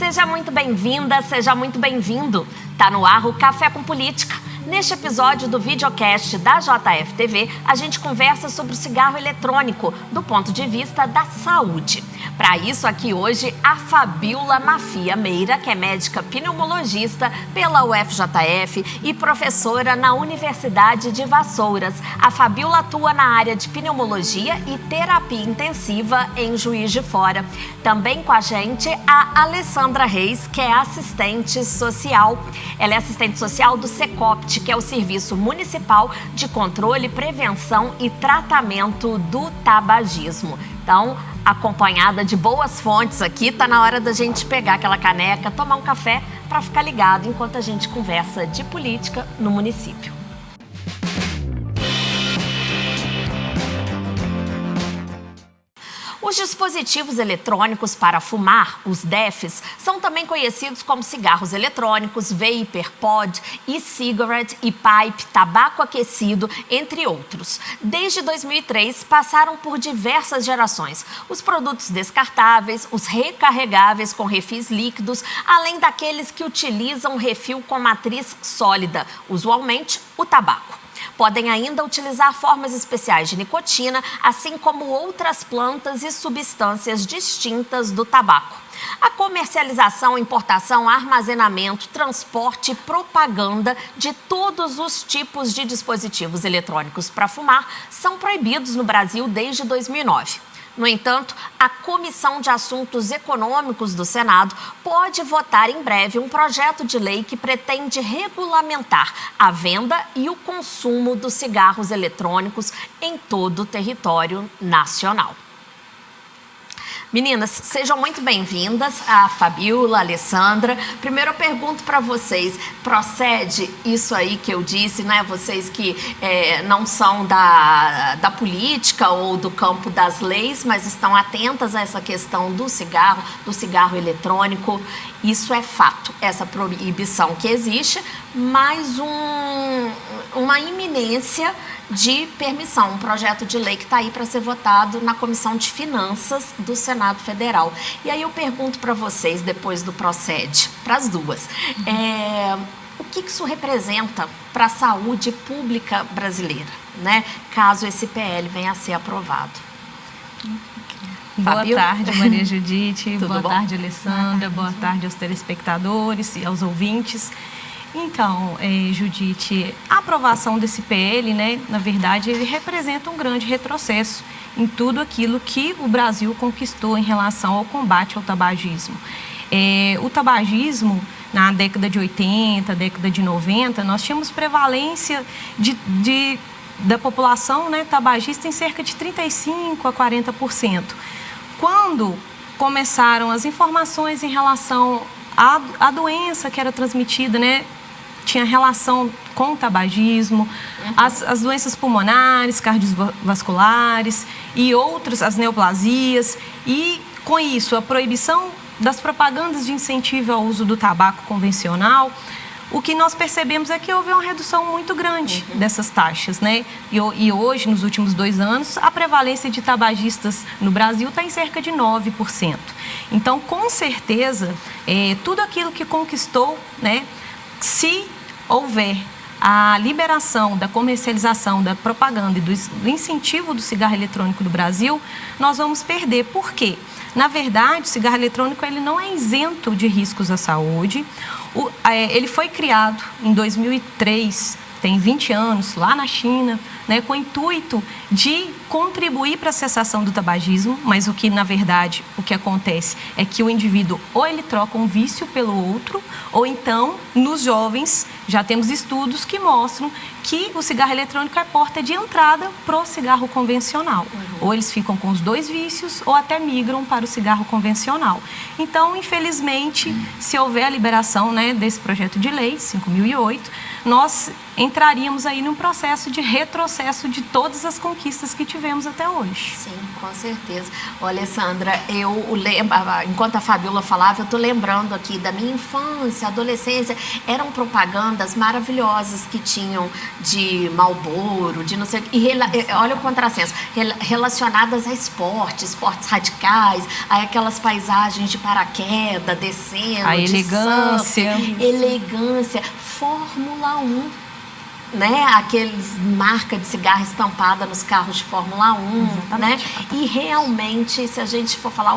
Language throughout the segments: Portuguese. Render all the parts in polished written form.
Seja muito bem-vinda, seja muito bem-vindo. Tá no ar o Café com Política. Neste episódio do videocast da JF-TV, a gente conversa sobre o cigarro eletrônico do ponto de vista da saúde. Para isso, aqui hoje, a Fabíola Mafia Meira, que é médica pneumologista pela UFJF e professora na Universidade de Vassouras. A Fabíola atua na área de pneumologia e terapia intensiva em Juiz de Fora. Também com a gente, a Alessandra Reis, que é assistente social. Ela é assistente social do Secopt, que é o Serviço Municipal de Controle, Prevenção e Tratamento do Tabagismo. Então, acompanhada de boas fontes aqui, tá na hora da gente pegar aquela caneca, tomar um café para ficar ligado enquanto a gente conversa de política no município. Os dispositivos eletrônicos para fumar, os DEFs, são também conhecidos como cigarros eletrônicos, vapor, pod, e-cigarette, e-pipe, tabaco aquecido, entre outros. Desde 2003, passaram por diversas gerações. Os produtos descartáveis, os recarregáveis com refis líquidos, além daqueles que utilizam refil com matriz sólida, usualmente o tabaco. Podem ainda utilizar formas especiais de nicotina, assim como outras plantas e substâncias distintas do tabaco. A comercialização, importação, armazenamento, transporte e propaganda de todos os tipos de dispositivos eletrônicos para fumar são proibidos no Brasil desde 2009. No entanto, a Comissão de Assuntos Econômicos do Senado pode votar em breve um projeto de lei que pretende regulamentar a venda e o consumo dos cigarros eletrônicos em todo o território nacional. Meninas, sejam muito bem-vindas, a Fabíola, a Alessandra. Primeiro eu pergunto para vocês, procede isso aí que eu disse, né? Vocês que não são da política ou do campo das leis, mas estão atentas a essa questão do cigarro eletrônico. Isso é fato, essa proibição que existe, mas uma iminência de permissão, um projeto de lei que está aí para ser votado na Comissão de Finanças do Senado Federal. E aí eu pergunto para vocês, depois do procede, para as duas, o que isso representa para a saúde pública brasileira, né? Caso esse PL venha a ser aprovado. Boa tarde, Maria Judite. Boa tarde, Alessandra. Boa tarde aos telespectadores e aos ouvintes. Então, Judite, a aprovação desse PL, né, na verdade, ele representa um grande retrocesso em tudo aquilo que o Brasil conquistou em relação ao combate ao tabagismo. O tabagismo, na década de 80, década de 90, nós tínhamos prevalência da população, né, tabagista em cerca de 35% a 40%. Quando começaram as informações em relação à doença que era transmitida, né, tinha relação com o tabagismo, as doenças pulmonares, cardiovasculares e outras, as neoplasias. E, com isso, a proibição das propagandas de incentivo ao uso do tabaco convencional, o que nós percebemos é que houve uma redução muito grande dessas taxas, né? E hoje, nos últimos 2 anos, a prevalência de tabagistas no Brasil está em cerca de 9%. Então, com certeza, tudo aquilo que conquistou, né, se houver a liberação da comercialização, da propaganda e do incentivo do cigarro eletrônico do Brasil, nós vamos perder. Por quê? Na verdade, o cigarro eletrônico ele não é isento de riscos à saúde. Ele foi criado em 2003, tem 20 anos, lá na China, né, com o intuito de contribuir para a cessação do tabagismo, mas o que, na verdade, o que acontece é que o indivíduo ou ele troca um vício pelo outro, ou então, nos jovens, já temos estudos que mostram que o cigarro eletrônico é porta de entrada para o cigarro convencional. Ou eles ficam com os 2 vícios, ou até migram para o cigarro convencional. Então, infelizmente, se houver a liberação, né, desse projeto de lei, 5.008, nós entraríamos aí num processo de retrocesso de todas as conquistas que tivemos até hoje. Sim, com certeza. Olha, Sandra, eu lembro, enquanto a Fabíola falava, eu estou lembrando aqui da minha infância, adolescência, eram propagandas maravilhosas que tinham de Marlboro, de não sei o que, olha o contrassenso, relacionadas a esportes radicais, a aquelas paisagens de paraquedas descendo, a elegância. Elegância, Fórmula 1. Né? Aqueles marca de cigarro estampada nos carros de Fórmula 1, né? E realmente, se a gente for falar,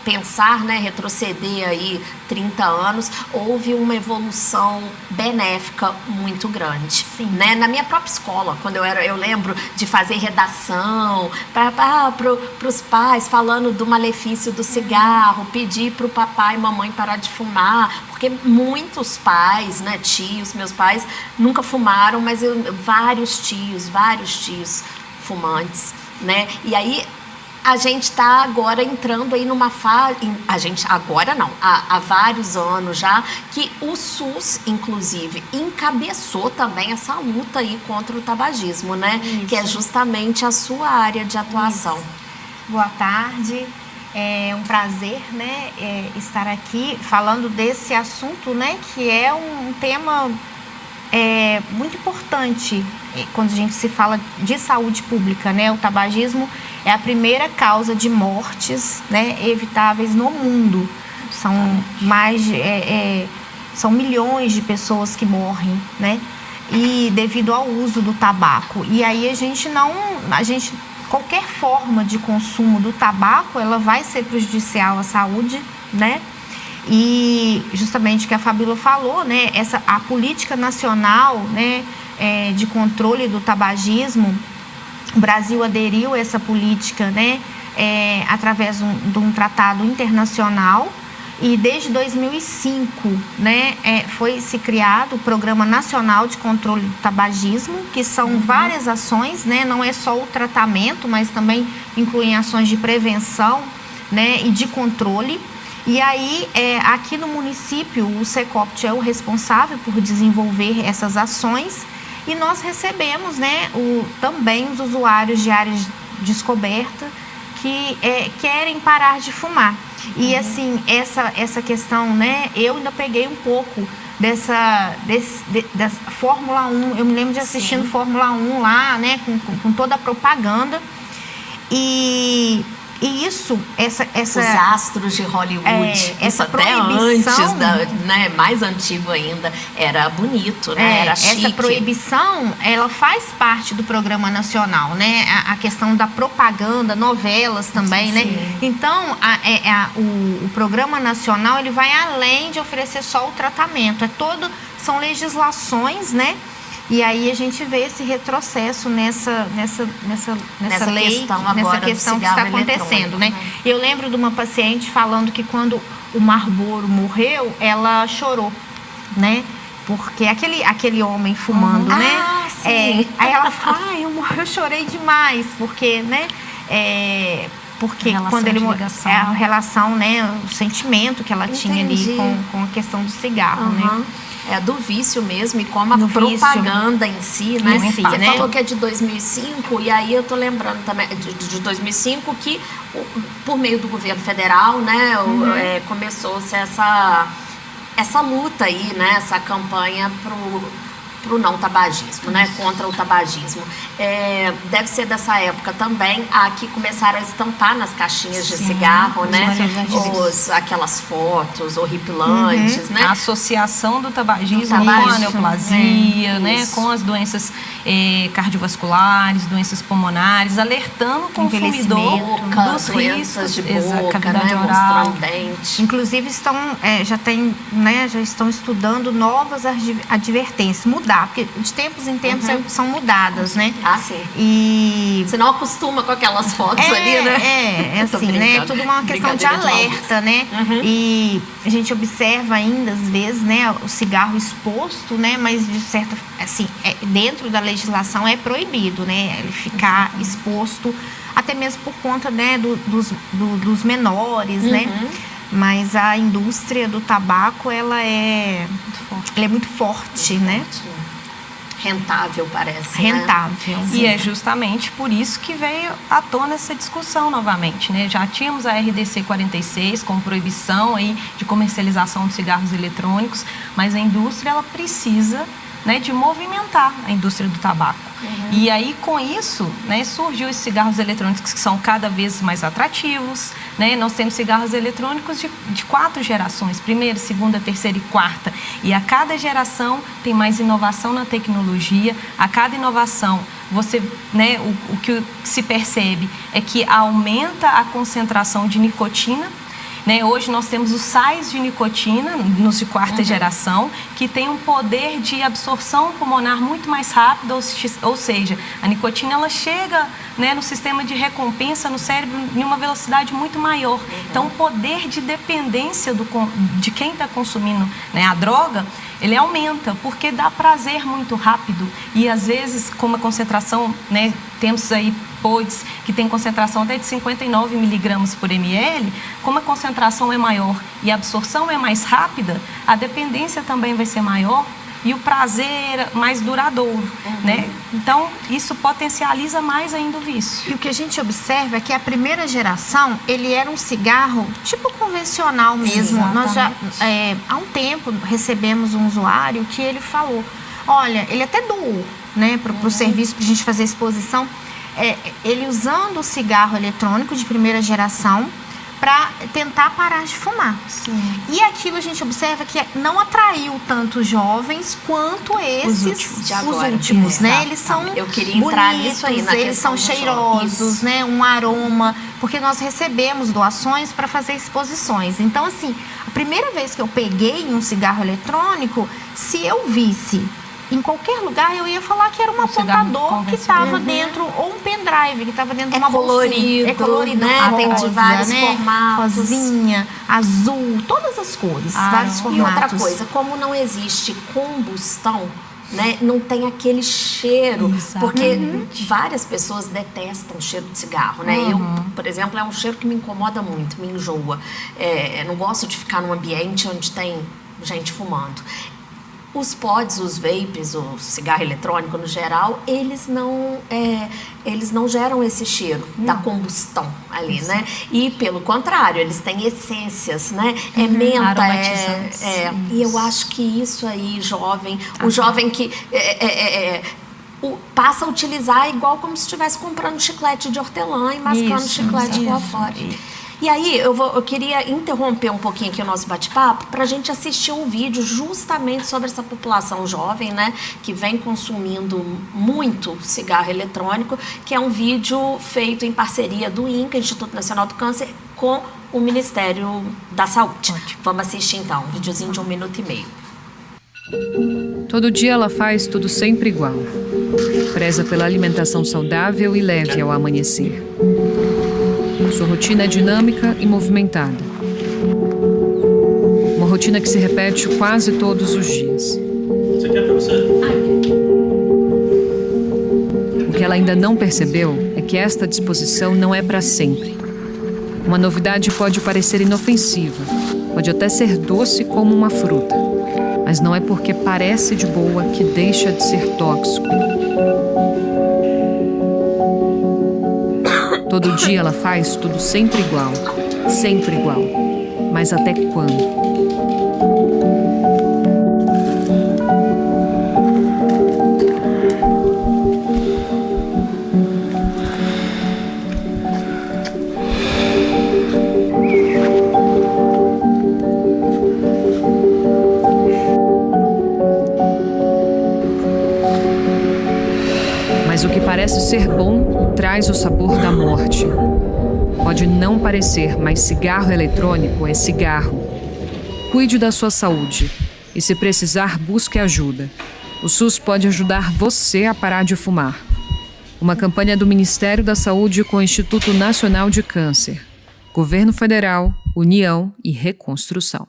pensar, né, retroceder aí 30 anos, houve uma evolução benéfica muito grande. Sim. Né? Na minha própria escola, quando eu lembro de fazer redação para os pais falando do malefício do cigarro, pedir para o papai e mamãe parar de fumar, porque muitos pais, né, tios, meus pais nunca fumaram, mas vários tios fumantes, né? E aí a gente está agora entrando aí numa fase, agora não, há vários anos já, que o SUS, inclusive, encabeçou também essa luta aí contra o tabagismo, né? Isso. Que é justamente a sua área de atuação. Isso. Boa tarde. É um prazer, né, estar aqui falando desse assunto, né, que é um tema muito importante quando a gente se fala de saúde pública, né? O tabagismo é a primeira causa de mortes, né, evitáveis no mundo. São são milhões de pessoas que morrem, né? E devido ao uso do tabaco. E aí qualquer forma de consumo do tabaco, ela vai ser prejudicial à saúde, né? E justamente o que a Fabíola falou, né? A política nacional, né, de controle do tabagismo, o Brasil aderiu a essa política, né, através de um tratado internacional. E desde 2005, né, foi-se criado o Programa Nacional de Controle do Tabagismo, que são várias ações, né, não é só o tratamento, mas também incluem ações de prevenção, né, e de controle. E aí, aqui no município, o Secopt é o responsável por desenvolver essas ações e nós recebemos, né, também os usuários de áreas de descoberta que querem parar de fumar. E assim, essa questão, né, eu ainda peguei um pouco da Fórmula 1, eu me lembro de assistindo Sim. Fórmula 1 lá, né, com toda a propaganda. E isso, os astros de Hollywood, isso até antes, né, mais antigo ainda, era bonito, né, era chique. Essa proibição, ela faz parte do Programa Nacional, né, a questão da propaganda, novelas também, Sim. né. Então, o Programa Nacional, ele vai além de oferecer só o tratamento, são legislações, né. E aí a gente vê esse retrocesso nessa lei, nessa questão que está acontecendo, né? Eu lembro de uma paciente falando que quando o Marlboro morreu, ela chorou, né? Porque aquele homem fumando, né? Sim. Aí ela fala, eu chorei demais, porque, né? Porque quando ele morreu, a relação, né? O sentimento que ela tinha ali com a questão do cigarro, né? Do vício mesmo, e como a propaganda em si, né? Você falou que é de 2005, e aí eu tô lembrando também de 2005 que, por meio do governo federal, né, começou-se essa luta aí, né, essa campanha pro não tabagismo, né, contra o tabagismo. Deve ser dessa época também que começaram a estampar nas caixinhas de cigarro, né, aquelas fotos horripilantes, né. A associação do tabagismo com a neoplasia, né, com as doenças cardiovasculares, doenças pulmonares, alertando o consumidor dos riscos de boca, né, mostrando dente. Inclusive já estão estudando novas advertências, porque de tempos em tempos são mudadas, né? Sim. E você não acostuma com aquelas fotos ali, né? Assim, né? Tudo uma questão de alerta, né? E a gente observa ainda, às vezes, né, o cigarro exposto, né? Mas de certa, assim, dentro da legislação é proibido, né? Ele ficar exposto, até mesmo por conta, né, dos menores, né? Mas a indústria do tabaco, ela é muito forte, né? rentável, parece. Rentável. E é justamente por isso que veio à tona essa discussão novamente, né? Já tínhamos a RDC 46 com proibição aí de comercialização de cigarros eletrônicos, mas a indústria ela precisa, né, de movimentar a indústria do tabaco. E aí, com isso, né, surgiu esses cigarros eletrônicos que são cada vez mais atrativos, né? Nós temos cigarros eletrônicos de 4 gerações, primeira, segunda, terceira e quarta. E a cada geração tem mais inovação na tecnologia, a cada inovação você, né, o que se percebe é que aumenta a concentração de nicotina. Né? Hoje nós temos os sais de nicotina, nos de quarta geração, que tem um poder de absorção pulmonar muito mais rápido, ou seja, a nicotina ela chega, né, no sistema de recompensa no cérebro em uma velocidade muito maior. Então o poder de dependência de quem está consumindo, né, a droga, ele aumenta, porque dá prazer muito rápido. E às vezes, como a concentração, né, temos aí PODs que tem concentração até de 59 miligramas por ml, como a concentração é maior e a absorção é mais rápida, a dependência também vai ser maior e o prazer mais duradouro, né? Então, isso potencializa mais ainda o vício. E o que a gente observa é que a primeira geração, ele era um cigarro tipo convencional mesmo. Nós já, há um tempo, recebemos um usuário que ele falou, olha, ele até doou, né, para o serviço, para a gente fazer exposição, ele usando o cigarro eletrônico de primeira geração para tentar parar de fumar. Sim. E aquilo a gente observa que não atraiu tanto jovens quanto esses, os últimos, né? Eles são eu queria entrar bonitos, nisso aí, na eles são cheirosos, né? Um aroma, porque nós recebemos doações para fazer exposições. Então, assim, a primeira vez que eu peguei um cigarro eletrônico, se eu visse em qualquer lugar, eu ia falar que era um apontador que estava dentro, ou um pendrive que estava dentro de uma bolsinha. É colorido, né? Tem de rosa, vários né? formatos. Rosinha, azul, todas as cores, vários formatos. E outra coisa, como não existe combustão, né, não tem aquele cheiro, porque várias pessoas detestam o cheiro de cigarro, né? Eu, por exemplo, é um cheiro que me incomoda muito, me enjoa. Não gosto de ficar num ambiente onde tem gente fumando. Os pods, os vapes, o cigarro eletrônico no geral, eles não geram esse cheiro da combustão ali, né? E pelo contrário, eles têm essências, né? Menta, e eu acho que isso aí, jovem, o jovem que passa a utilizar igual como se estivesse comprando chiclete de hortelã e mascando chiclete lá fora. E aí, eu queria interromper um pouquinho aqui o nosso bate-papo para a gente assistir um vídeo justamente sobre essa população jovem, né, que vem consumindo muito cigarro eletrônico, que é um vídeo feito em parceria do INCA, Instituto Nacional do Câncer, com o Ministério da Saúde. Vamos assistir então, um videozinho de 1 minuto e meio. Todo dia ela faz tudo sempre igual. Preza pela alimentação saudável e leve ao amanhecer. Sua rotina é dinâmica e movimentada. Uma rotina que se repete quase todos os dias. O que ela ainda não percebeu é que esta disposição não é para sempre. Uma novidade pode parecer inofensiva, pode até ser doce como uma fruta, mas não é porque parece de boa que deixa de ser tóxico. Todo dia ela faz tudo sempre igual. Mas até quando? Mas o que parece ser bom traz o sabor da morte. Pode não parecer, mas cigarro eletrônico é cigarro. Cuide da sua saúde e, se precisar, busque ajuda. O SUS pode ajudar você a parar de fumar. Uma campanha do Ministério da Saúde com o Instituto Nacional de Câncer. Governo Federal, União e Reconstrução.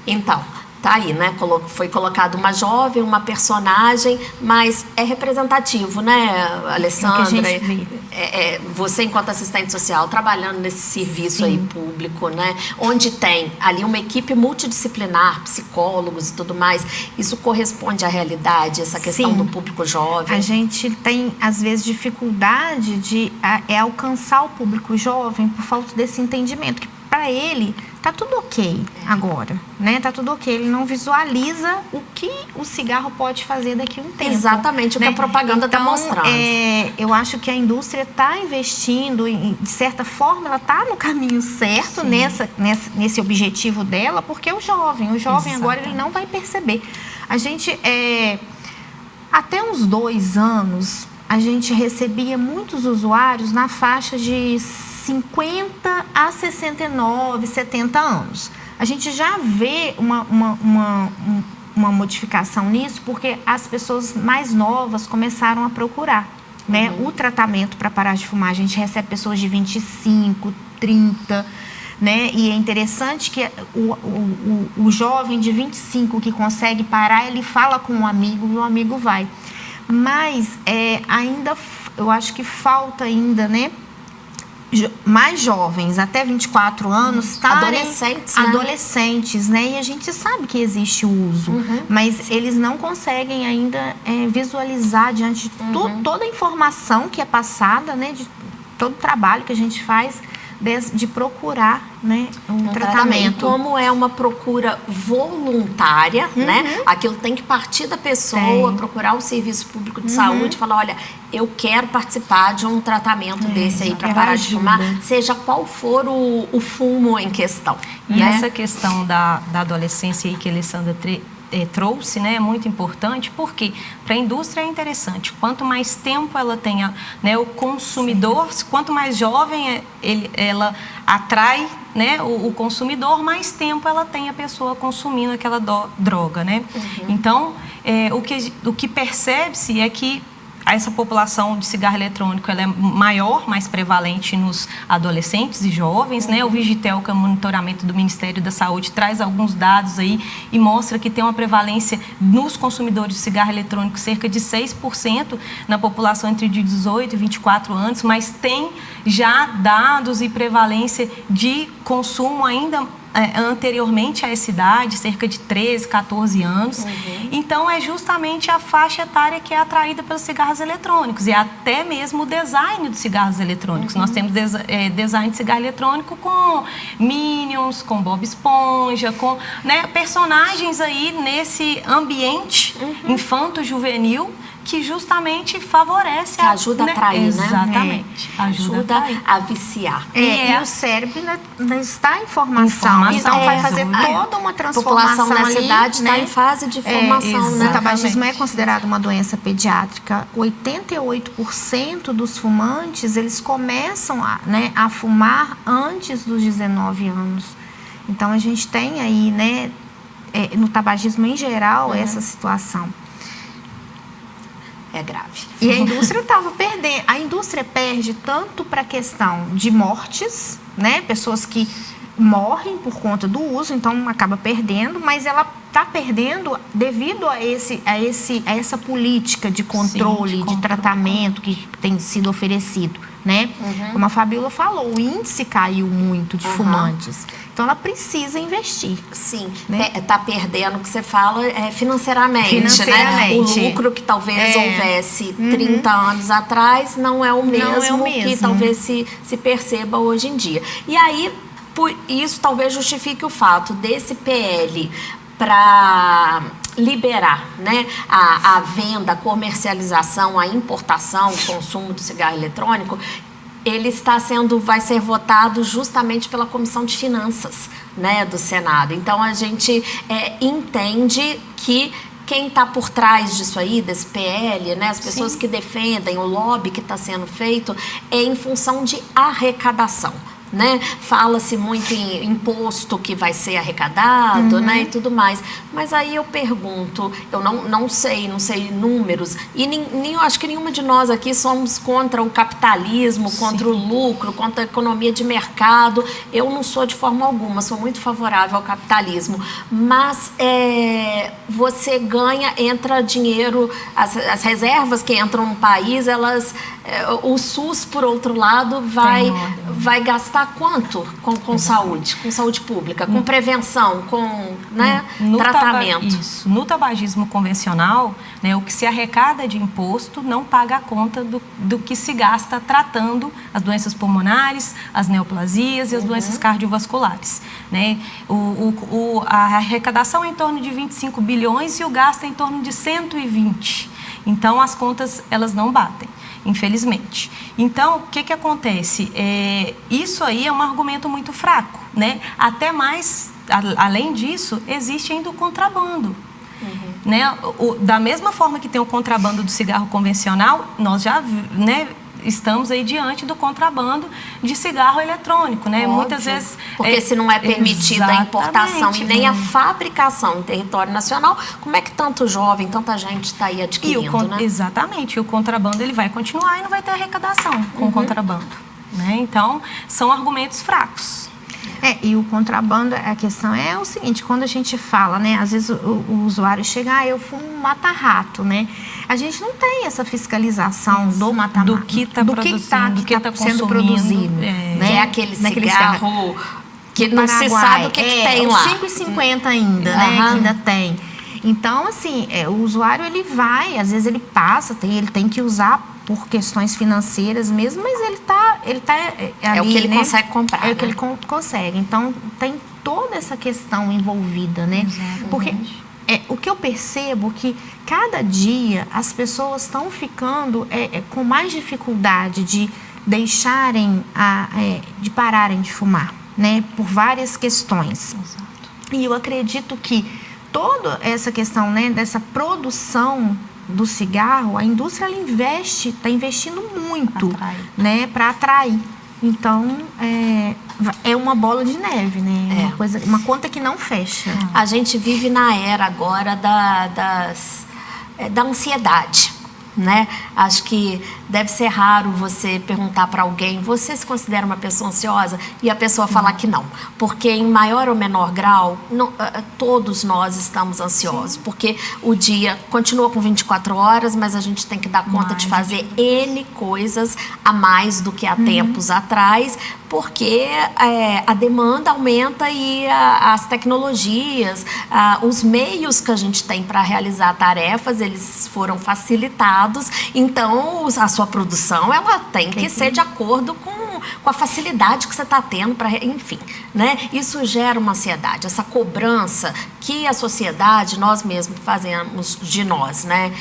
Então, tá aí, né? Foi colocado uma jovem, uma personagem, mas é representativo, né, Alessandra? É o que a gente vê. Você, enquanto assistente social, trabalhando nesse serviço aí público, né? Onde tem ali uma equipe multidisciplinar, psicólogos e tudo mais, isso corresponde à realidade, essa questão do público jovem? A gente tem, às vezes, dificuldade de alcançar o público jovem por falta desse entendimento, que para ele tá tudo ok agora, né? Tá tudo ok. Ele não visualiza o que o cigarro pode fazer daqui a um tempo. Exatamente, né? O que a propaganda está mostrando. Eu acho que a indústria está investindo, de certa forma, ela está no caminho certo nesse objetivo dela, porque o jovem agora ele não vai perceber. A gente, até uns 2 anos, a gente recebia muitos usuários na faixa de 50 a 69, 70 anos. A gente já vê uma modificação nisso, porque as pessoas mais novas começaram a procurar, né? O tratamento para parar de fumar. A gente recebe pessoas de 25, 30, né? E é interessante que o jovem de 25 que consegue parar, ele fala com um amigo e o amigo vai. Mas ainda, eu acho que falta ainda, né? Mais jovens, até 24 anos, adolescentes, né? E a gente sabe que existe o uso, mas eles não conseguem ainda visualizar diante de toda a informação que é passada, né? De todo o trabalho que a gente faz de procurar, né, um tratamento. Como é uma procura voluntária, né? Aquilo tem que partir da pessoa, procurar o serviço público de saúde, falar, olha, eu quero participar de um tratamento desse aí para parar de fumar, seja qual for o fumo em questão. E essa questão da adolescência aí que a Alessandra trouxe, né, é muito importante, porque para a indústria é interessante. Quanto mais tempo ela tenha, né, o consumidor, quanto mais jovem ela atrai, né, o consumidor, mais tempo ela tem a pessoa consumindo aquela droga, né? Então, o que percebe-se é que essa população de cigarro eletrônico ela é maior, mais prevalente nos adolescentes e jovens, né? O Vigitel, que é o monitoramento do Ministério da Saúde, traz alguns dados aí e mostra que tem uma prevalência nos consumidores de cigarro eletrônico cerca de 6% na população entre 18 e 24 anos, mas tem já dados e prevalência de consumo ainda anteriormente a essa idade, cerca de 13, 14 anos. Então, é justamente a faixa etária que é atraída pelos cigarros eletrônicos e até mesmo o design dos cigarros eletrônicos. Nós temos design de cigarro eletrônico com Minions, com Bob Esponja, com, né, personagens aí nesse ambiente infanto-juvenil que justamente favorece... Que ajuda a atrair, né? Exatamente. Ajuda a viciar. E o cérebro ainda está em formação. Então, vai fazer toda uma transformação. A população na cidade está em fase de formação, né? O tabagismo é considerado uma doença pediátrica. 88% dos fumantes, eles começam a fumar antes dos 19 anos. Então, a gente tem aí, né, no tabagismo em geral, essa situação. É grave. E a indústria estava perdendo. A indústria perde tanto para a questão de mortes, né? Pessoas que morrem por conta do uso, então acaba perdendo, mas ela está perdendo devido a essa política de controle, de tratamento que tem sido oferecido, né? Como a Fabíola falou, o índice caiu muito de fumantes. Então, ela precisa investir. Sim, né? Tá perdendo o que você fala financeiramente, né? O lucro que talvez houvesse 30 anos atrás não é o mesmo que talvez se perceba hoje em dia. E aí, por isso talvez justifique o fato desse PL para liberar, né, a venda, a comercialização, a importação, o consumo do cigarro eletrônico. Ele vai ser votado justamente pela Comissão de Finanças, né, do Senado. Então, a gente entende que quem está por trás disso aí, desse PL, né, as pessoas que defendem, o lobby que está sendo feito, é em função de arrecadação. né? Fala-se muito em imposto que vai ser arrecadado, né? E tudo mais. Mas aí eu pergunto, eu não sei números, e nem eu acho que nenhuma de nós aqui somos contra o capitalismo, contra o lucro, contra a economia de mercado. Eu não sou de forma alguma, sou muito favorável ao capitalismo. Mas você ganha, entra dinheiro, as reservas que entram no país, o SUS, por outro lado, vai gastar quanto com saúde? Com saúde pública, com prevenção, com tratamento? Isso. No tabagismo convencional, né, o que se arrecada de imposto não paga a conta do que se gasta tratando as doenças pulmonares, as neoplasias e as doenças cardiovasculares. Né? A arrecadação é em torno de 25 bilhões e o gasto é em torno de 120. Então, as contas, elas não batem, infelizmente. Então, o que acontece? Isso aí é um argumento muito fraco, né? Até mais, além disso, existe ainda o contrabando. Né? Da mesma forma que tem o contrabando do cigarro convencional, nós já, né, estamos aí diante do contrabando de cigarro eletrônico, né? Óbvio. Muitas vezes... Porque se não é permitida a importação e nem a fabricação em território nacional, como é que tanto jovem, tanta gente está aí adquirindo, né? Exatamente. E o contrabando, ele vai continuar e não vai ter arrecadação com o contrabando. Né? Então, são argumentos fracos. E o contrabando, a questão é o seguinte, quando a gente fala, né, às vezes o usuário chega, eu fumo um mata-rato, né? A gente não tem essa fiscalização do mata-rato, do que está sendo produzido. Né? Que é aquele cigarro que não se sabe o que tem lá. 5,50 ainda, né, que ainda tem. Então, assim, o usuário, ele vai, às vezes ele passa, ele tem que usar por questões financeiras mesmo, mas ele tá ali, é o que ele consegue comprar. É o que ele consegue. Então, tem toda essa questão envolvida, né? Exatamente. Porque o que eu percebo que cada dia as pessoas estão ficando com mais dificuldade de deixarem, de pararem de fumar, né? Por várias questões. Exato. E eu acredito que toda essa questão, né, dessa produção do cigarro, a indústria está investindo muito, né, para atrair. Então, é uma bola de neve, né? Uma conta que não fecha. A gente vive na era agora da ansiedade, né? Acho que deve ser raro você perguntar para alguém, você se considera uma pessoa ansiosa? E a pessoa falar que não. Porque em maior ou menor grau, todos nós estamos ansiosos. Porque o dia continua com 24 horas, mas a gente tem que dar conta de fazer N coisas a mais do que há tempos atrás, porque a demanda aumenta e as tecnologias, os meios que a gente tem para realizar tarefas, eles foram facilitados. Então, a sua produção, ela tem que ser de acordo com a facilidade que você está tendo para, enfim, né? Isso gera uma ansiedade, essa cobrança que a sociedade, nós mesmos fazemos de nós, né?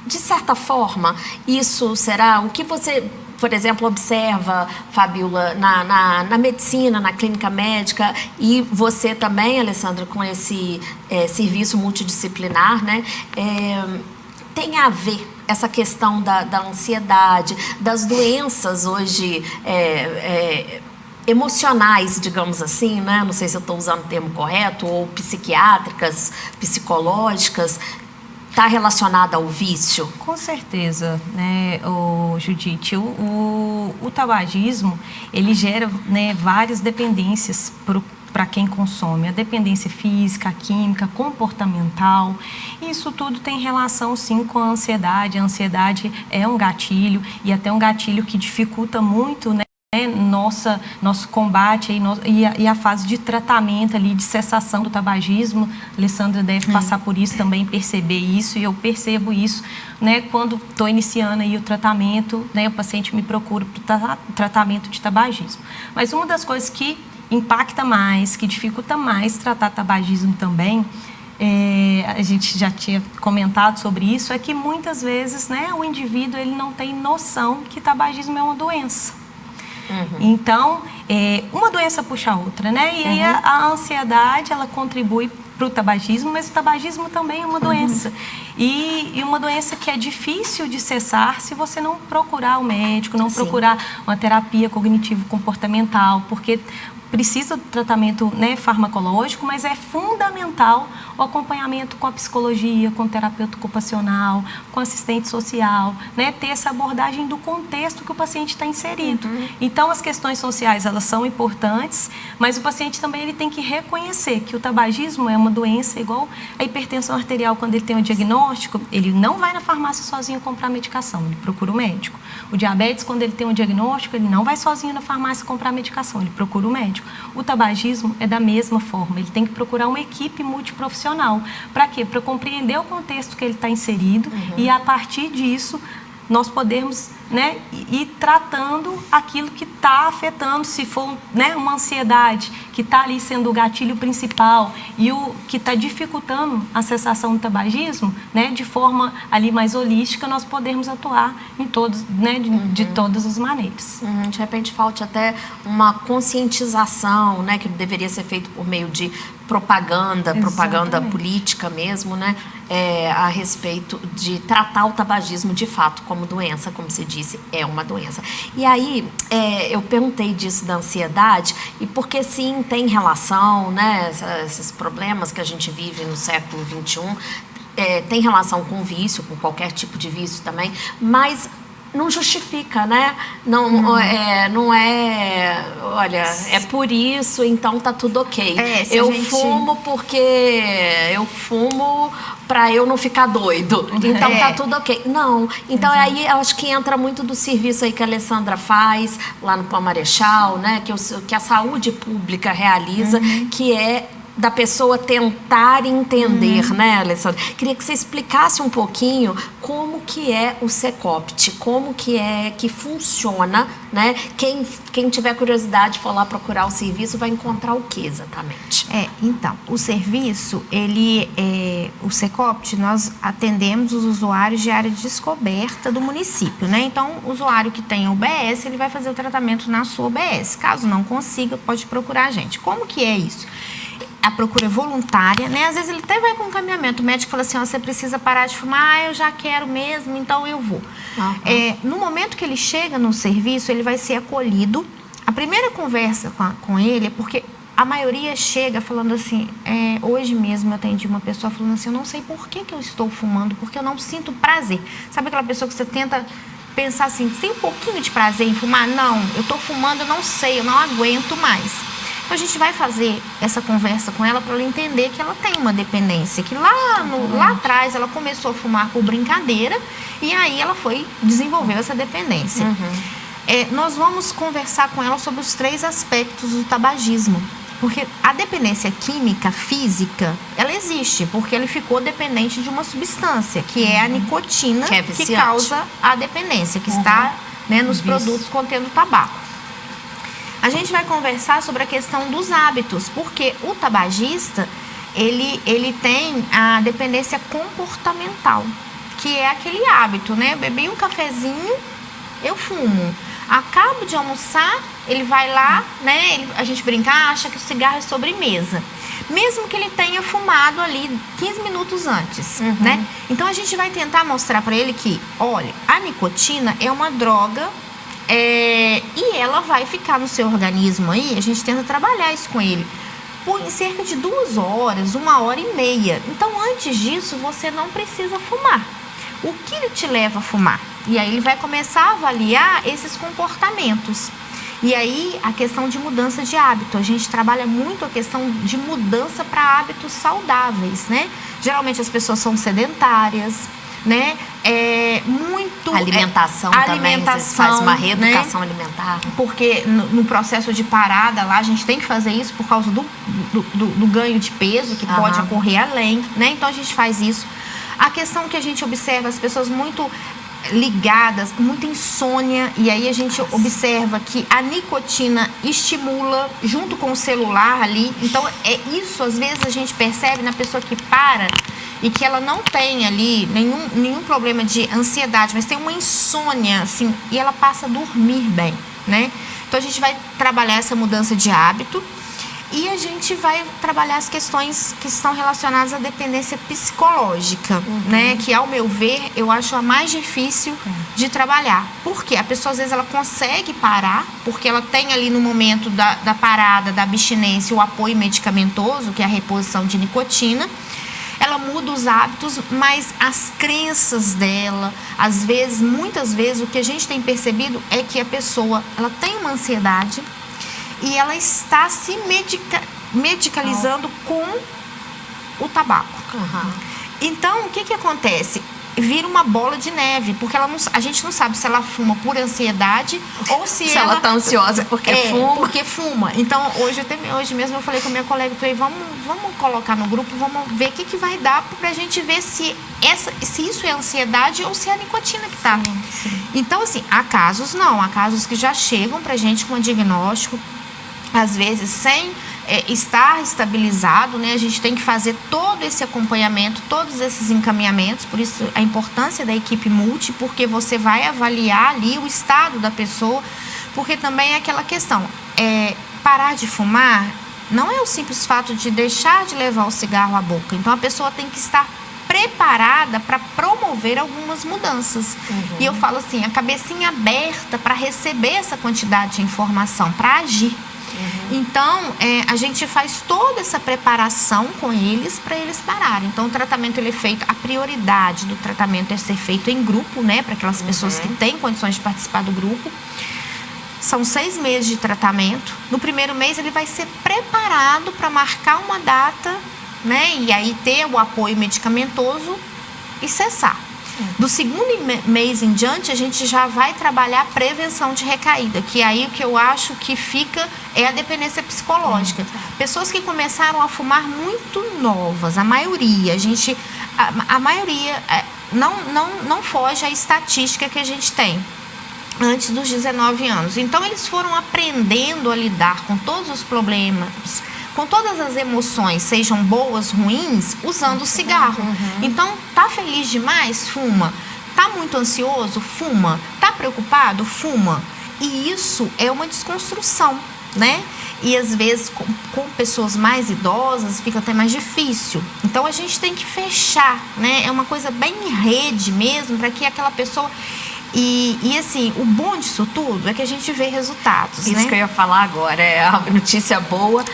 De certa forma, isso será o que você, por exemplo, observa, Fabíola, na medicina, na clínica médica, e você também, Alessandra, com esse serviço multidisciplinar, né? Tem a ver essa questão da ansiedade, das doenças hoje emocionais, digamos assim, né? Não sei se eu estou usando o termo correto, ou psiquiátricas, psicológicas, está relacionada ao vício? Com certeza, né, Judite, o tabagismo, ele gera, né, várias dependências para quem consome, a dependência física, química, comportamental. Isso tudo tem relação, sim, com a ansiedade. A ansiedade é um gatilho, e até um gatilho que dificulta muito, né, nosso combate e a fase de tratamento ali, de cessação do tabagismo. A Alessandra deve passar por isso também, perceber isso, e eu percebo isso, né, quando estou iniciando aí o tratamento, né, o paciente me procura para o tratamento de tabagismo. Mas uma das coisas que impacta mais, que dificulta mais tratar tabagismo também, a gente já tinha comentado sobre isso, é que muitas vezes, né, o indivíduo, ele não tem noção que tabagismo é uma doença. Então, uma doença puxa a outra, né? E aí a ansiedade, ela contribui para o tabagismo, mas o tabagismo também é uma doença. E uma doença que é difícil de cessar se você não procurar o médico, não procurar uma terapia cognitivo-comportamental, porque precisa do tratamento, né, farmacológico, mas é fundamental o acompanhamento com a psicologia, com o terapeuta ocupacional, com assistente social, né, ter essa abordagem do contexto que o paciente está inserido. Então, as questões sociais, elas são importantes, mas o paciente também ele tem que reconhecer que o tabagismo é uma doença igual a hipertensão arterial. Quando ele tem um diagnóstico, ele não vai na farmácia sozinho comprar medicação, ele procura o médico. O diabetes, quando ele tem um diagnóstico, ele não vai sozinho na farmácia comprar medicação, ele procura o médico. O tabagismo é da mesma forma, ele tem que procurar uma equipe multiprofissional. Para quê? Para compreender o contexto que ele está inserido e, a partir disso, nós podemos, né, ir tratando aquilo que está afetando, se for, né, uma ansiedade que está ali sendo o gatilho principal e o que está dificultando a cessação do tabagismo, né, de forma ali mais holística, nós podemos atuar em todos, né, de todas as maneiras. De repente falta até uma conscientização, né, que deveria ser feito por meio de propaganda política mesmo, né, a respeito de tratar o tabagismo de fato como doença, como você disse, é uma doença. E aí, eu perguntei disso da ansiedade, e porque sim, tem relação, né, esses problemas que a gente vive no século XXI, tem relação com vício, com qualquer tipo de vício também, mas não justifica, né? Não é, olha, é por isso, então tá tudo ok. Eu fumo porque eu fumo para eu não ficar doido, então tá tudo ok. Não, então aí eu acho que entra muito do serviço aí que a Alessandra faz lá no Pão Marechal, né? Que a saúde pública realiza, que é da pessoa tentar entender, né, Alessandra? Queria que você explicasse um pouquinho como que é o CECOPT, como que funciona, né? Quem tiver curiosidade for lá procurar o serviço vai encontrar o que exatamente? Então, o serviço, o CECOPT, nós atendemos os usuários de área de descoberta do município, né? Então, o usuário que tem UBS, ele vai fazer o tratamento na sua UBS. Caso não consiga, pode procurar a gente. Como que é isso? A procura voluntária, né? Às vezes ele até vai com um encaminhamento. O médico fala assim, você precisa parar de fumar, eu já quero mesmo, então eu vou. No momento que ele chega no serviço, ele vai ser acolhido. A primeira conversa com ele é porque a maioria chega falando assim, hoje mesmo eu atendi uma pessoa falando assim, eu não sei por que eu estou fumando, porque eu não sinto prazer. Sabe aquela pessoa que você tenta pensar assim, você tem um pouquinho de prazer em fumar? Não, eu estou fumando, eu não sei, eu não aguento mais. Então, a gente vai fazer essa conversa com ela para ela entender que ela tem uma dependência, que lá atrás ela começou a fumar por brincadeira e aí ela desenvolveu essa dependência. Nós vamos conversar com ela sobre os 3 aspectos do tabagismo, porque a dependência química, física, ela existe, porque ele ficou dependente de uma substância, que é a nicotina, que causa a dependência, que está, né, nos produtos contendo tabaco. A gente vai conversar sobre a questão dos hábitos, porque o tabagista, ele tem a dependência comportamental, que é aquele hábito, né? Bebi um cafezinho, eu fumo. Acabo de almoçar, ele vai lá, né? A gente brinca, acha que o cigarro é sobremesa. Mesmo que ele tenha fumado ali 15 minutos antes, né? Então, a gente vai tentar mostrar para ele que, olha, a nicotina é uma droga e ela vai ficar no seu organismo aí, a gente tenta trabalhar isso com ele por cerca de 2 horas, 1h30. Então, antes disso, você não precisa fumar. O que te leva a fumar? E aí ele vai começar a avaliar esses comportamentos. E aí, a questão de mudança de hábito. A gente trabalha muito a questão de mudança para hábitos saudáveis, né? Geralmente, as pessoas são sedentárias, né? Alimentação também, você faz uma reeducação, né, alimentar. Porque no processo de parada lá, a gente tem que fazer isso por causa do ganho de peso, que pode ocorrer além, né? Então, a gente faz isso. A questão que a gente observa, as pessoas muito ligadas, muita insônia, e aí a gente observa que a nicotina estimula junto com o celular ali. Então, isso às vezes a gente percebe na pessoa que para e que ela não tem ali nenhum problema de ansiedade, mas tem uma insônia, assim, e ela passa a dormir bem, né? Então, a gente vai trabalhar essa mudança de hábito. E a gente vai trabalhar as questões que estão relacionadas à dependência psicológica, né? Que, ao meu ver, eu acho a mais difícil de trabalhar. Por quê? A pessoa, às vezes, ela consegue parar, porque ela tem ali no momento da parada, da abstinência, o apoio medicamentoso, que é a reposição de nicotina. Ela muda os hábitos, mas as crenças dela, às vezes, muitas vezes, o que a gente tem percebido é que a pessoa, ela tem uma ansiedade, e ela está se medicalizando com o tabaco. Então, o que acontece? Vira uma bola de neve, porque a gente não sabe se ela fuma por ansiedade ou se ela está ansiosa porque fuma. Porque fuma. Então, hoje mesmo eu falei com a minha colega, falei, vamos colocar no grupo, vamos ver o que vai dar pra gente ver se isso é ansiedade ou se é a nicotina que tá. Então, assim, há casos que já chegam pra gente com um diagnóstico, às vezes sem estar estabilizado, né? A gente tem que fazer todo esse acompanhamento, todos esses encaminhamentos, por isso a importância da equipe multi, porque você vai avaliar ali o estado da pessoa, porque também é aquela questão, parar de fumar não é o simples fato de deixar de levar o cigarro à boca, então a pessoa tem que estar preparada para promover algumas mudanças. E eu falo assim, a cabecinha aberta para receber essa quantidade de informação, para agir. Então, a gente faz toda essa preparação com eles para eles pararem. Então, o tratamento ele é feito, a prioridade do tratamento é ser feito em grupo, né? Para aquelas pessoas que têm condições de participar do grupo. São 6 meses de tratamento. No primeiro mês, ele vai ser preparado para marcar uma data, né? E aí ter o apoio medicamentoso e cessar. Do segundo mês em diante, a gente já vai trabalhar a prevenção de recaída, que aí o que eu acho que fica é a dependência psicológica. Pessoas que começaram a fumar muito novas, a maioria, a maioria não foge à estatística que a gente tem antes dos 19 anos. Então, eles foram aprendendo a lidar com todos os problemas, com todas as emoções, sejam boas, ruins, usando o cigarro. Então, tá feliz demais? Fuma. Tá muito ansioso? Fuma. Tá preocupado? Fuma. E isso é uma desconstrução, né? E às vezes com pessoas mais idosas fica até mais difícil. Então a gente tem que fechar, né? É uma coisa bem em rede mesmo, para que aquela pessoa... E assim, o bom disso tudo é que a gente vê resultados, Isso né? que eu ia falar agora, a notícia boa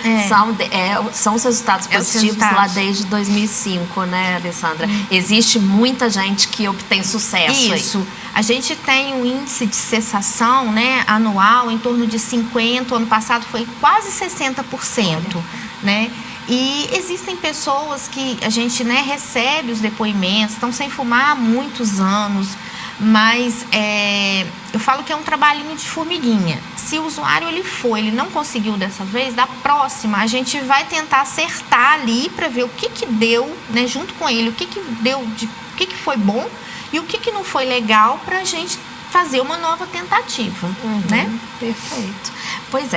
são os resultados positivos lá desde 2005, né, Alessandra? Existe muita gente que obtém sucesso. Isso. Aí. A gente tem um índice de cessação, né, anual em torno de 50%, o ano passado foi quase 60%, né? E existem pessoas que a gente, né, recebe os depoimentos, estão sem fumar há muitos anos, mas eu falo que é um trabalhinho de formiguinha. Se o usuário ele não conseguiu dessa vez, da próxima a gente vai tentar acertar ali para ver o que deu, né, junto com ele, o que deu, o que foi bom e o que não foi legal, para a gente fazer uma nova tentativa, né? Perfeito. Pois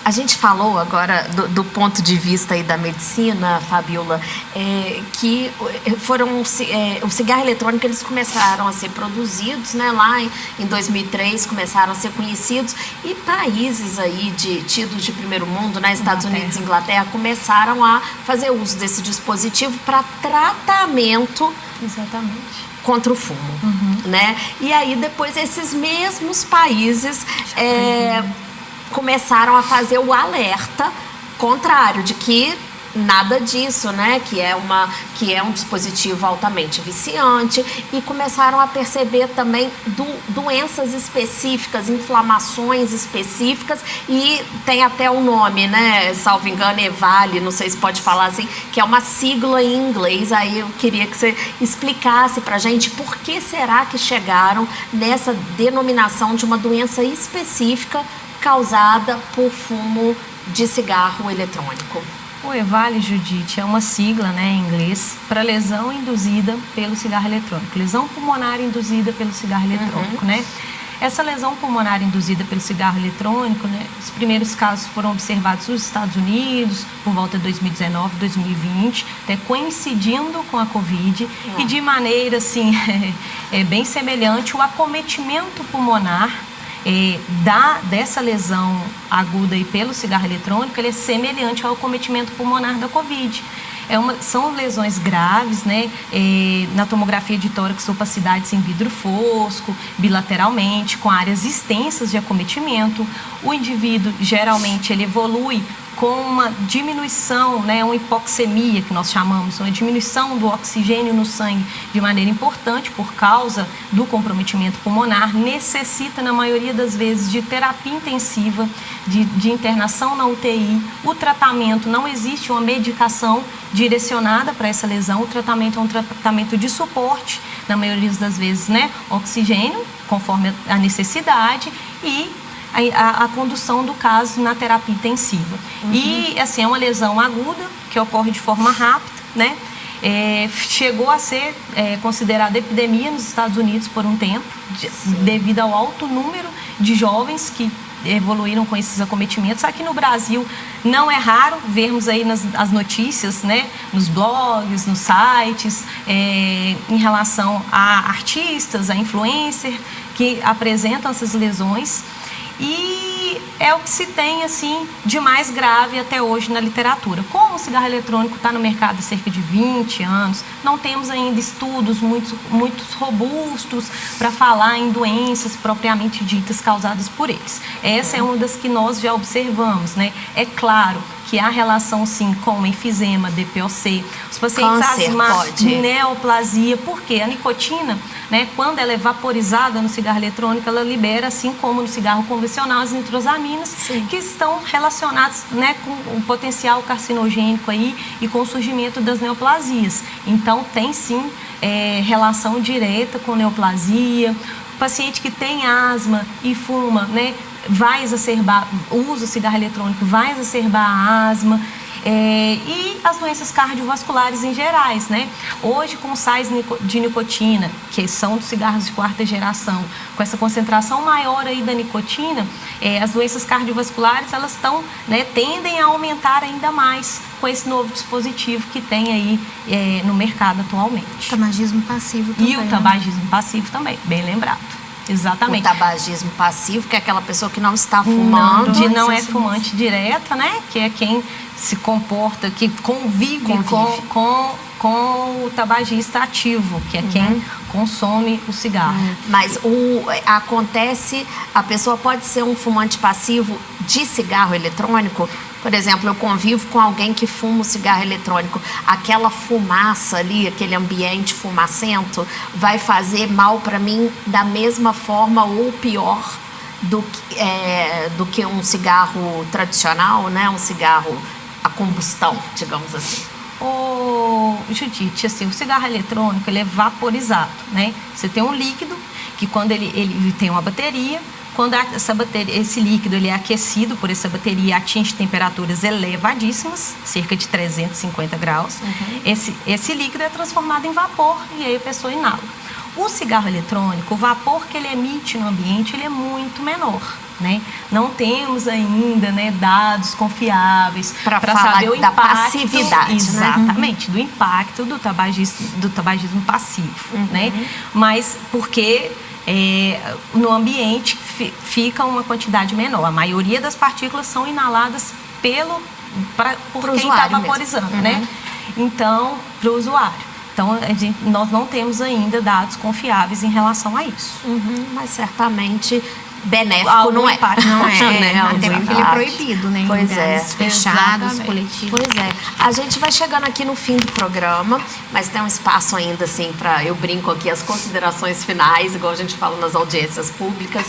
a gente falou agora do ponto de vista aí da medicina, Fabiola, que o cigarro eletrônico, eles começaram a ser produzidos, né, lá em 2003, começaram a ser conhecidos, e países aí tidos de primeiro mundo, né, Estados Unidos e Inglaterra, começaram a fazer uso desse dispositivo para tratamento contra o fumo, né? E aí depois esses mesmos países começaram a fazer o alerta contrário, de que nada disso, né? Que é um dispositivo altamente viciante, e começaram a perceber também doenças específicas, inflamações específicas, e tem até o nome, né? Salvo engano, EVALI, não sei se pode falar assim, que é uma sigla em inglês. Aí eu queria que você explicasse pra gente por que será que chegaram nessa denominação de uma doença específica causada por fumo de cigarro eletrônico. O EVALI, Judite, é uma sigla, né, em inglês, para lesão induzida pelo cigarro eletrônico. Lesão pulmonar induzida pelo cigarro eletrônico, né? Essa lesão pulmonar induzida pelo cigarro eletrônico, né, os primeiros casos foram observados nos Estados Unidos, por volta de 2019, 2020, até coincidindo com a Covid, e de maneira, assim, bem semelhante, o acometimento pulmonar dessa lesão aguda aí pelo cigarro eletrônico, ele é semelhante ao acometimento pulmonar da Covid. São lesões graves, né? Na tomografia de tórax, opacidades em vidro fosco, bilateralmente, com áreas extensas de acometimento. O indivíduo, geralmente, ele evolui com uma diminuição, né, uma hipoxemia, que nós chamamos, uma diminuição do oxigênio no sangue de maneira importante por causa do comprometimento pulmonar, necessita, na maioria das vezes, de terapia intensiva, de internação na UTI. O tratamento, não existe uma medicação direcionada para essa lesão, o tratamento é um tratamento de suporte, na maioria das vezes, né, oxigênio, conforme a necessidade, e a condução do caso na terapia intensiva. E, assim, é uma lesão aguda, que ocorre de forma rápida, né? Chegou a ser considerada epidemia nos Estados Unidos por um tempo, devido ao alto número de jovens que evoluíram com esses acometimentos. Aqui no Brasil não é raro vermos aí as notícias, né, nos blogs, nos sites, em relação a artistas, a influencers que apresentam essas lesões. E é o que se tem, assim, de mais grave até hoje na literatura. Como o cigarro eletrônico está no mercado há cerca de 20 anos, não temos ainda estudos muito robustos para falar em doenças propriamente ditas causadas por eles. Essa é uma das que nós já observamos, né? É claro que há relação, sim, com enfisema, DPOC, os pacientes asmáticos, neoplasia, porque a nicotina, né, quando ela é vaporizada no cigarro eletrônico, ela libera, assim como no cigarro convencional, as nitrosaminas, sim, que estão relacionadas, né, com o potencial carcinogênico aí e com o surgimento das neoplasias. Então, tem, sim, relação direta com neoplasia. O paciente que tem asma e fuma, né, vai exacerbar, usa o cigarro eletrônico, vai exacerbar a asma, e as doenças cardiovasculares em gerais, né? Hoje, com sais de nicotina, que são dos cigarros de quarta geração, com essa concentração maior aí da nicotina, as doenças cardiovasculares, elas estão, né, tendem a aumentar ainda mais com esse novo dispositivo que tem aí no mercado atualmente. O tabagismo passivo também. E o tabagismo passivo também, bem lembrado. Exatamente. O tabagismo passivo, que é aquela pessoa que não está fumando. Não é fumante direta, né? Que é quem se comporta, que convive. Com o tabagista ativo, que é quem consome o cigarro. Mas acontece, a pessoa pode ser um fumante passivo de cigarro eletrônico. Por exemplo, eu convivo com alguém que fuma o cigarro eletrônico. Aquela fumaça ali, aquele ambiente fumacento, vai fazer mal para mim da mesma forma ou pior do que um cigarro tradicional, né? Um cigarro a combustão, digamos assim. Judite, assim, o cigarro eletrônico, ele é vaporizado, né? Você tem um líquido que, quando ele tem uma bateria, quando esse líquido ele é aquecido por essa bateria, atinge temperaturas elevadíssimas, cerca de 350 graus, esse líquido é transformado em vapor e aí a pessoa inala. O cigarro eletrônico, o vapor que ele emite no ambiente, ele é muito menor, né? Não temos ainda, né, dados confiáveis para saber o impacto, passividade, exatamente, do impacto do tabagismo passivo, né? Mas porque no ambiente fica uma quantidade menor. A maioria das partículas são inaladas por quem está vaporizando, né? Então, para o usuário. Então, nós não temos ainda dados confiáveis em relação a isso. Mas certamente benéfico não é. Não é, né? até porque ele é proibido, né? Em lugares fechados, exatamente. coletivos. Pois é. A gente vai chegando aqui no fim do programa, mas tem um espaço ainda, assim, para, eu brinco aqui, as considerações finais, igual a gente fala nas audiências públicas.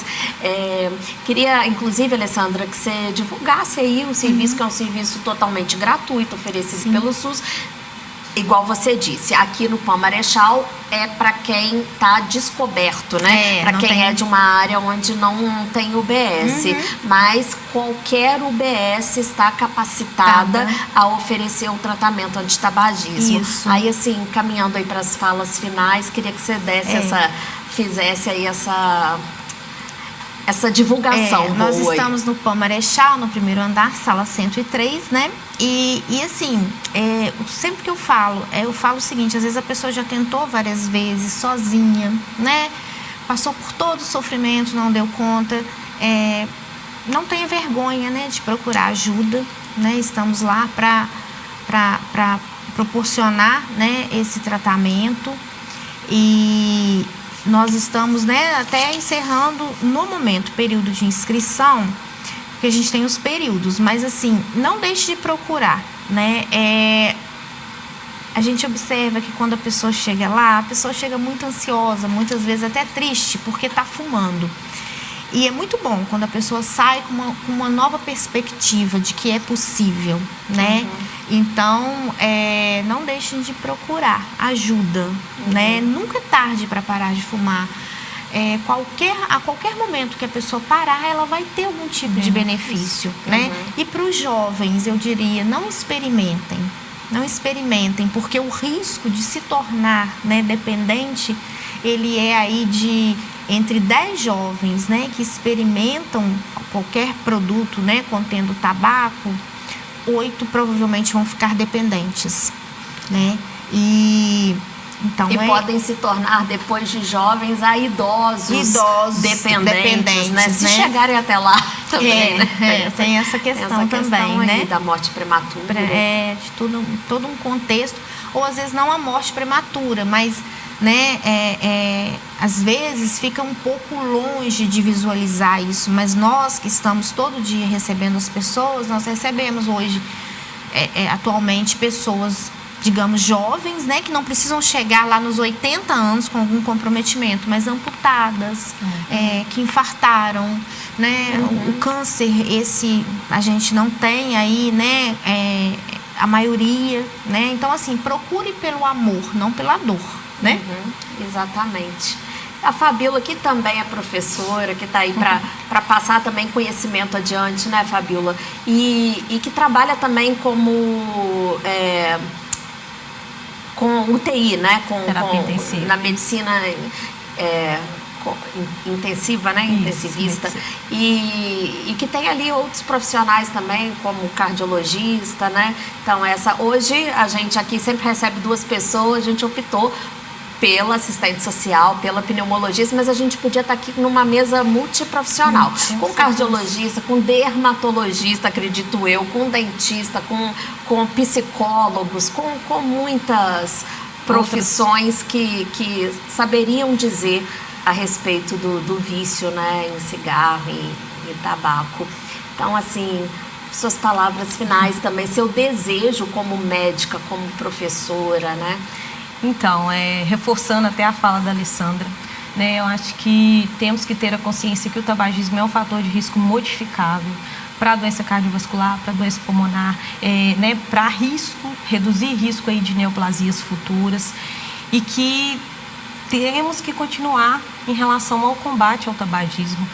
Queria, inclusive, Alessandra, que você divulgasse aí o serviço, que é um serviço totalmente gratuito, oferecido pelo SUS. Igual você disse, aqui no PAN Marechal é para quem está descoberto, né? Para quem é de uma área onde não tem UBS. Mas qualquer UBS está capacitada a oferecer o tratamento antitabagismo. Isso. Aí, assim, caminhando aí para as falas finais, queria que você fizesse aí essa divulgação boa. Nós estamos no PAN Marechal, no primeiro andar, sala 103, né? E assim, sempre que eu falo o seguinte: às vezes a pessoa já tentou várias vezes sozinha, né? Passou por todo o sofrimento, não deu conta. não tenha vergonha, né, de procurar ajuda, né? Estamos lá para proporcionar, né, esse tratamento, e nós estamos, né, até encerrando no momento o período de inscrição, porque a gente tem os períodos, mas assim, não deixe de procurar, né? A gente observa que quando a pessoa chega lá, a pessoa chega muito ansiosa, muitas vezes até triste, porque está fumando. E é muito bom quando a pessoa sai com uma nova perspectiva de que é possível, né? Então, não deixem de procurar ajuda, né? Nunca é tarde para parar de fumar. A qualquer momento que a pessoa parar, ela vai ter algum tipo de benefício, né? E para os jovens, eu diria, não experimentem, porque o risco de se tornar, né, dependente, ele é aí de entre 10 jovens, né, que experimentam qualquer produto, né, contendo tabaco, 8 provavelmente vão ficar dependentes, né? Então, podem se tornar, depois de jovens, a idosos dependentes, né? Se chegarem até lá também, né? Tem essa questão também, né? Da morte prematura. De todo um contexto, ou às vezes não a morte prematura, mas, né, às vezes fica um pouco longe de visualizar isso, mas nós que estamos todo dia recebendo as pessoas, nós recebemos hoje, atualmente, pessoas, digamos, jovens, né, que não precisam chegar lá nos 80 anos com algum comprometimento, mas amputadas, que infartaram, né, o câncer, esse a gente não tem aí, né, a maioria, né, então assim, procure pelo amor, não pela dor, né? Exatamente. A Fabíola, que também é professora, que está aí para passar também conhecimento adiante, né, Fabíola? E que trabalha também como... com UTI, né? Terapia intensiva. Na medicina intensiva, né? Intensivista. E que tem ali outros profissionais também, como cardiologista, né? Então, hoje a gente aqui sempre recebe 2 pessoas, a gente optou pela assistente social, pela pneumologista, mas a gente podia estar aqui numa mesa multiprofissional, com cardiologista, com dermatologista, acredito eu, com dentista, com psicólogos, com muitas profissões que saberiam dizer a respeito do vício, né, em cigarro e tabaco. Então, assim, suas palavras finais também, seu desejo como médica, como professora, né? Então, reforçando até a fala da Alessandra, né, eu acho que temos que ter a consciência que o tabagismo é um fator de risco modificável para a doença cardiovascular, para a doença pulmonar, né, para reduzir risco aí de neoplasias futuras, e que temos que continuar em relação ao combate ao tabagismo.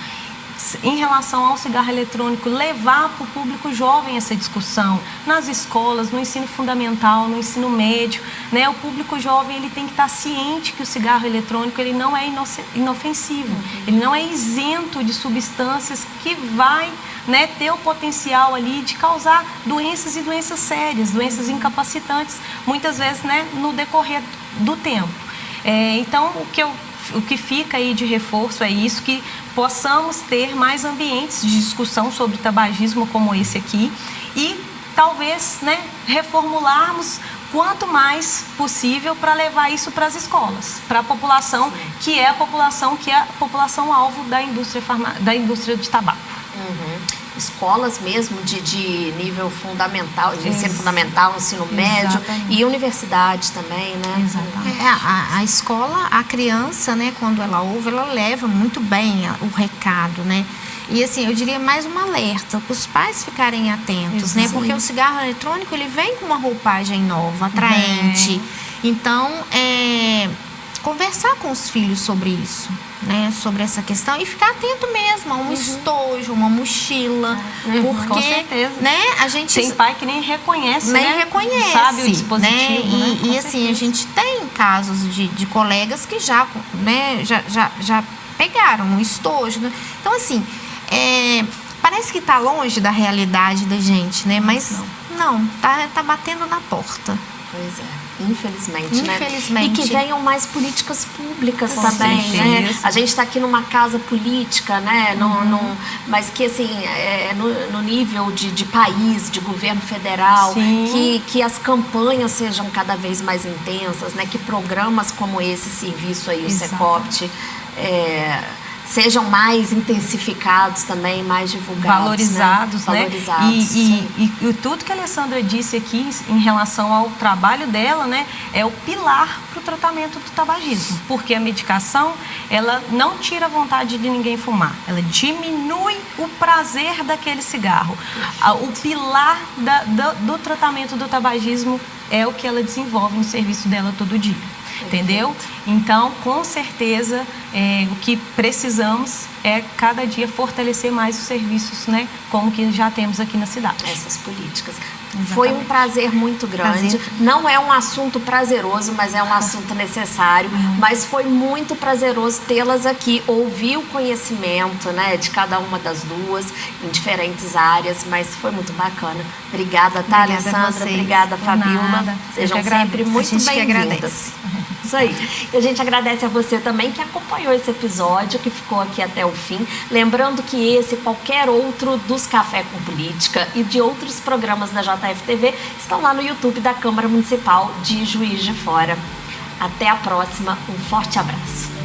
Em relação ao cigarro eletrônico, levar para o público jovem essa discussão nas escolas, no ensino fundamental, no ensino médio, né? O público jovem, ele tem que estar ciente que o cigarro eletrônico, ele não é inofensivo, ele não é isento de substâncias que vai, né, ter o potencial ali de causar doenças e doenças sérias, doenças incapacitantes, muitas vezes, né, no decorrer do tempo. Então, o que fica aí de reforço é isso, que possamos ter mais ambientes de discussão sobre tabagismo como esse aqui, e talvez, né, reformularmos quanto mais possível para levar isso para as escolas, para a população, que é a população alvo da indústria de tabaco. Escolas mesmo de nível fundamental, de ensino fundamental, ensino médio. Exatamente. E universidade também, né? Exatamente. A escola, a criança, né, quando ela ouve, ela leva muito bem o recado, né? E assim, eu diria mais um alerta para os pais ficarem atentos, né? Porque o cigarro eletrônico, ele vem com uma roupagem nova, atraente. Então, conversar com os filhos sobre isso, né, sobre essa questão, e ficar atento mesmo a um estojo, uma mochila, porque, com certeza, né, a gente tem pai que nem reconhece, né? Sabe o dispositivo, né? E assim, a gente tem casos de colegas que já, né, já pegaram um estojo, né? Então, assim, parece que está longe da realidade da gente, né? Mas não, tá batendo na porta. Pois é. Infelizmente, né? Infelizmente. E que venham mais políticas públicas Com também, né? certeza. A gente está aqui numa casa política, né? Mas que, assim, no nível de país, de governo federal, Sim. que as campanhas sejam cada vez mais intensas, né? Que programas como esse serviço aí, o Exato. Secopt, sejam mais intensificados também, mais divulgados. Valorizados, né? Valorizados. E tudo que a Alessandra disse aqui em relação ao trabalho dela, né, é o pilar para o tratamento do tabagismo, porque a medicação, ela não tira a vontade de ninguém fumar, ela diminui o prazer daquele cigarro. O pilar do tratamento do tabagismo é o que ela desenvolve no serviço dela todo dia. Entendeu? Então, com certeza, o que precisamos é cada dia fortalecer mais os serviços, né? Como que já temos aqui na cidade. Essas políticas. Exatamente. Foi um prazer muito grande. Não é um assunto prazeroso, mas é um assunto necessário. Mas foi muito prazeroso tê-las aqui, ouvir o conhecimento, né, de cada uma das duas, em diferentes áreas, mas foi muito bacana. Obrigada, tá, Obrigada a Alessandra? vocês. Obrigada, Por Fabíola. nada. Sejam Eu que sempre agradeço. muito A gente que bem-vindas. agradece. Isso aí. E a gente agradece a você também que acompanhou esse episódio, que ficou aqui até o fim. Lembrando que esse e qualquer outro dos Café com Política e de outros programas da JFTV estão lá no YouTube da Câmara Municipal de Juiz de Fora. Até a próxima. Um forte abraço.